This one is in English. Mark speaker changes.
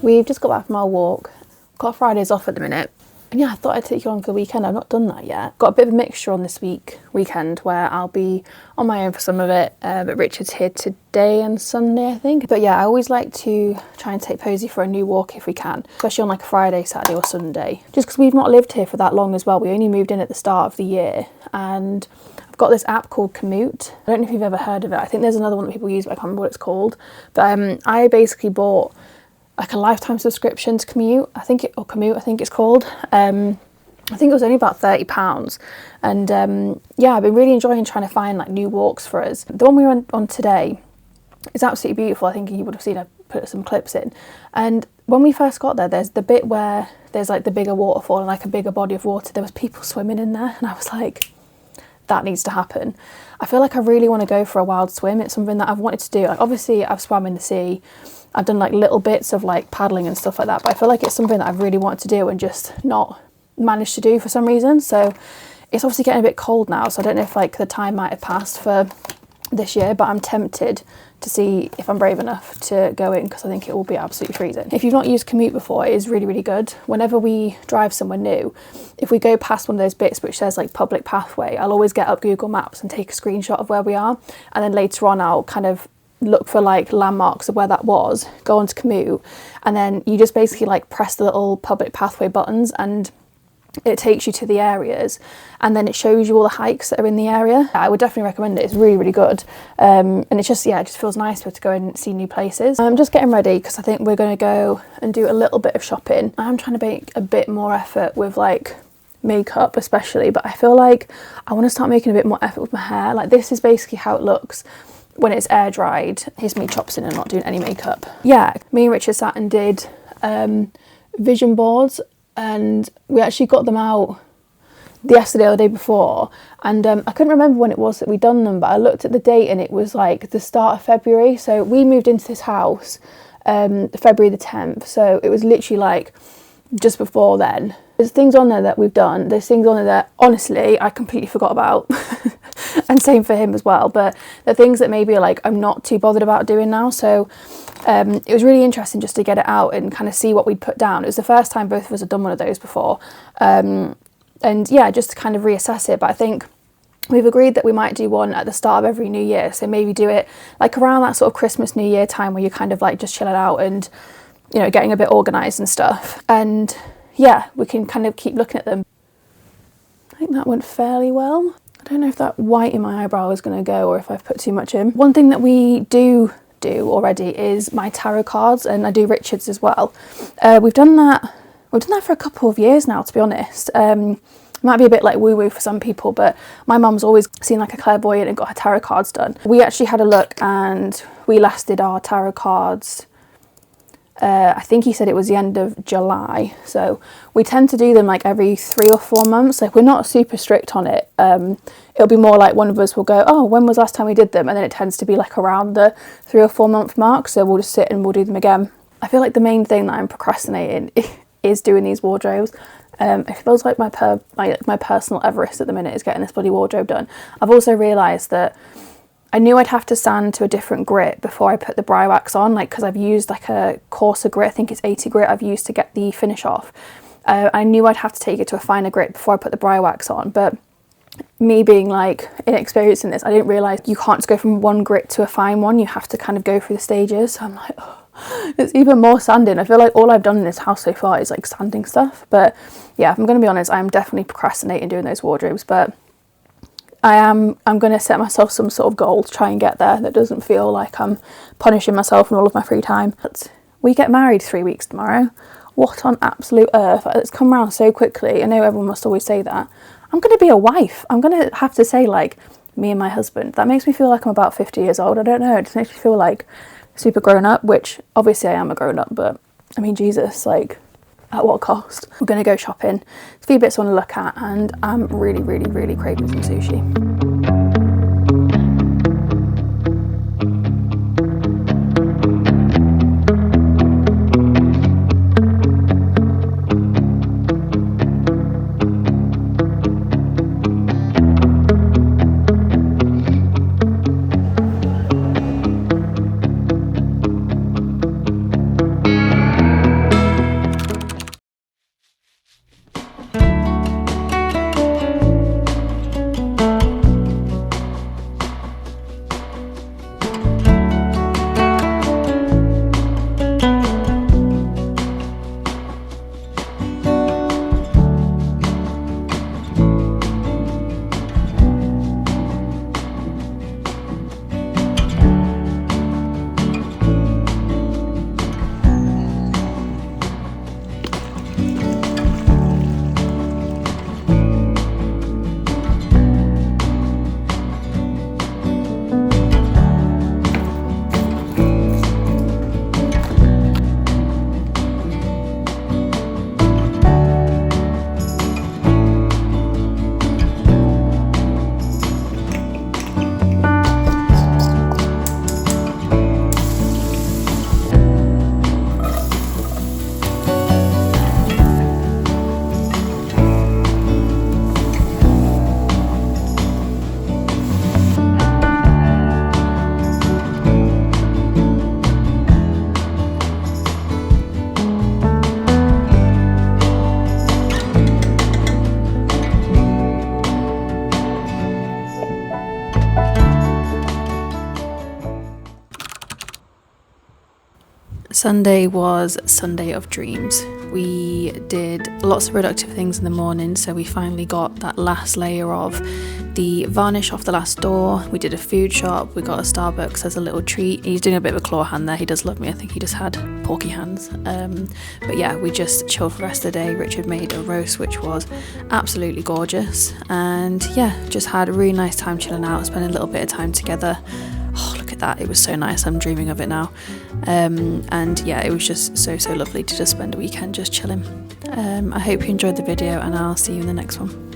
Speaker 1: We've just got back from our walk. Got Fridays off at the minute. And yeah, I thought I'd take you on for the weekend. I've not done that yet. Got a bit of a mixture on this weekend where I'll be on my own for some of it, but Richard's here today and Sunday, I think. But yeah, I always like to try and take Posey for a new walk if we can, especially on like a Friday, Saturday or Sunday. Just because we've not lived here for that long as well. We only moved in at the start of the year, and I've got this app called Commute. I don't know if you've ever heard of it. I think there's another one that people use, but I can't remember what it's called. But I basically bought like a lifetime subscription to Commute, I think it's called. I think it was only about £30, and yeah, I've been really enjoying trying to find like new walks for us. The one we went on today is absolutely beautiful. I think you would have seen I put some clips in. And when we first got there, there's the bit where there's like the bigger waterfall and like a bigger body of water. There was people swimming in there, and I was like, that needs to happen. I feel like I really want to go for a wild swim. It's something that I've wanted to do. Like, obviously I've swam in the sea, I've done like little bits of like paddling and stuff like that, but I feel like it's something that I've really wanted to do and just not managed to do for some reason. So it's obviously getting a bit cold now, so I don't know if like the time might have passed for this year, but I'm tempted to see if I'm brave enough to go in, because I think it will be absolutely freezing. If you've not used Commute before, it is really, really good. Whenever we drive somewhere new, if we go past one of those bits which says like public pathway, I'll always get up Google Maps and take a screenshot of where we are, and then later on I'll kind of look for like landmarks of where that was, go onto Commute, and then you just basically like press the little public pathway buttons and it takes you to the areas, and then it shows you all the hikes that are in the area. I would definitely recommend it. It's really, really good. And it's just, yeah, it just feels nice to go and see new places. I'm just getting ready because I think we're going to go and do a little bit of shopping. I'm trying to make a bit more effort with like makeup especially, but I feel like I want to start making a bit more effort with my hair. Like, this is basically how it looks when it's air dried. Here's me chopsing and not doing any makeup. Yeah, me and Richard sat and did vision boards, and we actually got them out yesterday or the day before, and I couldn't remember when it was that we'd done them, but I looked at the date and it was like the start of February. So we moved into this house February the 10th, so it was literally like just before then. There's things on there that we've done, there's things on there that honestly I completely forgot about and same for him as well, but the things that maybe like I'm not too bothered about doing now. So it was really interesting just to get it out and kind of see what we'd put down. It was the first time both of us had done one of those before, and yeah, just to kind of reassess it. But I think we've agreed that we might do one at the start of every new year, so maybe do it like around that sort of Christmas, New Year time, where you're kind of like just chilling out and, you know, getting a bit organised and stuff. And yeah, we can kind of keep looking at them. I think that went fairly well. I don't know if that white in my eyebrow is going to go or if I've put too much in. One thing that we do already is my tarot cards, and I do Richard's as well. We've done that for a couple of years now, to be honest. It might be a bit like woo-woo for some people, but my mum's always seen like a clairvoyant and got her tarot cards done. We actually had a look and we last did our tarot cards, I think he said it was the end of July. So we tend to do them like every 3 or 4 months. Like, we're not super strict on it. It'll be more like one of us will go, oh, when was last time we did them? And then it tends to be like around the 3 or 4 month mark. So we'll just sit and we'll do them again. I feel like the main thing that I'm procrastinating is doing these wardrobes. It feels like my personal Everest at the minute is getting this bloody wardrobe done. I've also realised that I knew I'd have to sand to a different grit before I put the brow wax on, like, because I've used like a coarser grit, I think it's 80 grit I've used to get the finish off. I knew I'd have to take it to a finer grit before I put the brow wax on, but me being like inexperienced in this, I didn't realise you can't just go from one grit to a fine one, you have to kind of go through the stages. So I'm like, oh, it's even more sanding. I feel like all I've done in this house so far is like sanding stuff. But yeah, if I'm going to be honest, I'm definitely procrastinating doing those wardrobes, but I'm going to set myself some sort of goal to try and get there that doesn't feel like I'm punishing myself in all of my free time. But we get married 3 weeks tomorrow. What on absolute earth? It's come around so quickly. I know everyone must always say that. I'm going to be a wife. I'm going to have to say like me and my husband. That makes me feel like I'm about 50 years old. I don't know. It just makes me feel like super grown up, which obviously I am a grown up, but I mean, Jesus, like, at what cost? We're going to go shopping. There's a few bits I want to look at, and I'm really, really, really craving some sushi. Sunday was Sunday of dreams. We did lots of productive things in the morning, so we finally got that last layer of the varnish off the last door. We did a food shop, we got a Starbucks as a little treat. He's doing a bit of a claw hand there, he does love me, I think he just had porky hands. But yeah, we just chilled for the rest of the day. Richard made a roast which was absolutely gorgeous, and yeah, just had a really nice time chilling out, spending a little bit of time together. Oh, look at that, it was so nice, I'm dreaming of it now. And yeah, it was just so lovely to just spend a weekend just chilling. I hope you enjoyed the video, and I'll see you in the next one.